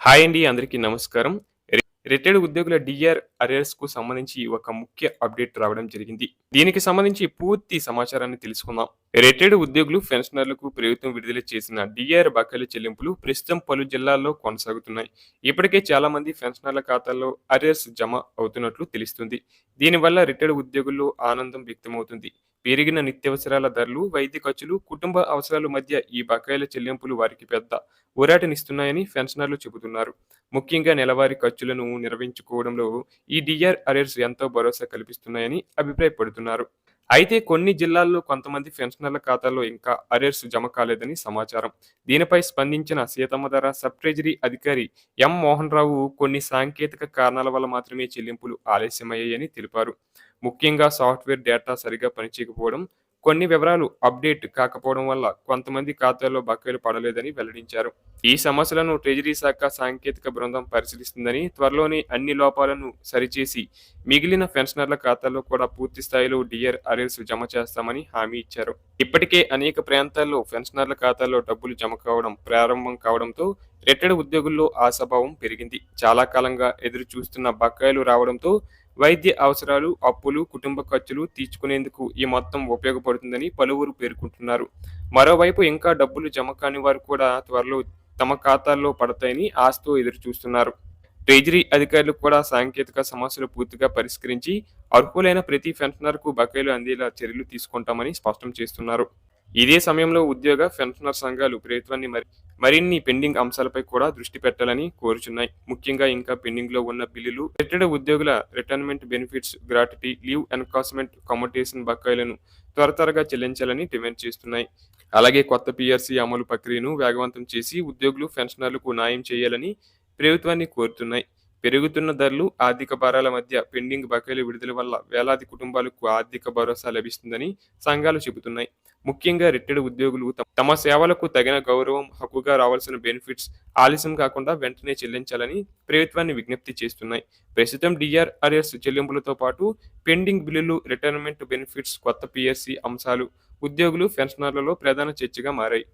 Hi అండి. అందరికీ నమస్కారం. రిటైర్డ్ ఉద్యోగుల డీఆర్ అరియర్స్‌కు సంబంధించి ఒక ముఖ్య అప్డేట్ రావడం జరిగింది. దీనికి సంబంధించి పూర్తి సమాచారాన్ని తెలుసుకుందాం. రిటైర్డ్ ఉద్యోగులు, పెన్షనర్లకు ప్రభుత్వం విడుదల చేసిన డీఆర్ బకాయిల చెల్లింపులు ప్రస్తుతం పలు జిల్లాల్లో కొనసాగుతున్నాయి. ఇప్పటికే చాలా మంది పెన్షనర్ల ఖాతాల్లో అరియర్స్ జమ అవుతున్నట్లు తెలుస్తుంది. దీనివల్ల రిటైర్డ్ ఉద్యోగుల్లో ఆనందం వ్యక్తమవుతుంది. పెరిగిన నిత్యావసరాల ధరలు, వైద్య ఖర్చులు, కుటుంబ అవసరాల మధ్య ఈ బకాయిల చెల్లింపులు వారికి పెద్ద ఊరటనిస్తున్నాయని పెన్షనర్లు చెబుతున్నారు. ముఖ్యంగా నెలవారీ ఖర్చులను నిర్వహించుకోవడంలో ఈ డీఆర్ అరియర్స్ ఎంతో భరోసా కల్పిస్తున్నాయని అభిప్రాయపడుతున్నారు. అయితే కొన్ని జిల్లాల్లో కొంతమంది పెన్షనర్ల ఖాతాల్లో ఇంకా అరియర్స్ జమ కాలేదని సమాచారం. దీనిపై స్పందించిన సీతమ్మధార సబ్ ట్రెజరీ అధికారి ఎం మోహన్ రావు కొన్ని సాంకేతిక కారణాల వల్ల మాత్రమే చెల్లింపులు ఆలస్యమయ్యాయని తెలిపారు. ముఖ్యంగా సాఫ్ట్వేర్ డేటా సరిగా పనిచేయకపోవడం, కొన్ని వివరాలు అప్డేట్ కాకపోవడం వల్ల కొంతమంది ఖాతాల్లో బకాయిలు పడలేదని వెల్లడించారు. ఈ సమస్యలను ట్రెజరీ శాఖ సాంకేతిక బృందం పరిశీలిస్తుందని, త్వరలోనే అన్ని లోపాలను సరిచేసి మిగిలిన పెన్షనర్ల ఖాతాల్లో కూడా పూర్తి స్థాయిలో డీఆర్ అరియర్స్ జమ చేస్తామని హామీ ఇచ్చారు. ఇప్పటికే అనేక ప్రాంతాల్లో పెన్షనర్ల ఖాతాల్లో డబ్బులు జమ కావడం ప్రారంభం కావడంతో రిటైర్డ్ ఉద్యోగుల్లో ఆశాభావం పెరిగింది. చాలా కాలంగా ఎదురు చూస్తున్న బకాయిలు రావడంతో వైద్య అవసరాలు, అప్పులు, కుటుంబ ఖర్చులు తీర్చుకునేందుకు ఈ మొత్తం ఉపయోగపడుతుందని పలువురు పేర్కొంటున్నారు. మరోవైపు ఇంకా డబ్బులు జమ కాని వారు కూడా త్వరలో తమ ఖాతాల్లో పడతాయని ఆశతో ఎదురుచూస్తున్నారు. ట్రెజరీ అధికారులు కూడా సాంకేతిక సమస్యలు పూర్తిగా పరిష్కరించి అర్హులైన ప్రతి పెన్షనర్కు బకాయిలు అందేలా చర్యలు తీసుకుంటామని స్పష్టం చేస్తున్నారు. ఇదే సమయంలో ఉద్యోగ, పెన్షనర్ సంఘాలు ప్రభుత్వాన్ని మరిన్ని పెండింగ్ అంశాలపై కూడా దృష్టి పెట్టాలని కోరుచున్నాయి. ముఖ్యంగా ఇంకా పెండింగ్లో ఉన్న బిల్లులు, రిటైర్డ్ ఉద్యోగుల retirement benefits, gratuity, leave encashment, commutation బకాయిలను త్వరగా చెల్లించాలని డిమాండ్ చేస్తున్నాయి. అలాగే కొత్త పీఆర్సీ అమలు ప్రక్రియను వేగవంతం చేసి ఉద్యోగులు, పెన్షనర్లకు న్యాయం చేయాలని ప్రభుత్వాన్ని కోరుతున్నాయి. పెరుగుతున్న ధరలు, ఆర్థిక భారాల మధ్య పెండింగ్ బకాయిల విడుదల వల్ల వేలాది కుటుంబాలకు ఆర్థిక భరోసా లభిస్తుందని సంఘాలు చెబుతున్నాయి. ముఖ్యంగా రిటైర్డ్ ఉద్యోగులు తమ సేవలకు తగిన గౌరవం, హక్కుగా రావాల్సిన బెనిఫిట్స్ ఆలస్యం కాకుండా వెంటనే చెల్లించాలని ప్రభుత్వాన్ని విజ్ఞప్తి చేస్తున్నాయి. ప్రస్తుతం డీఆర్ అరియర్స్ చెల్లింపులతో పాటు పెండింగ్ బిల్లులు, రిటైర్మెంట్ బెనిఫిట్స్, కొత్త పీఆర్సీ అంశాలు ఉద్యోగులు, పెన్షనర్లలో ప్రధాన చర్చగా మారాయి.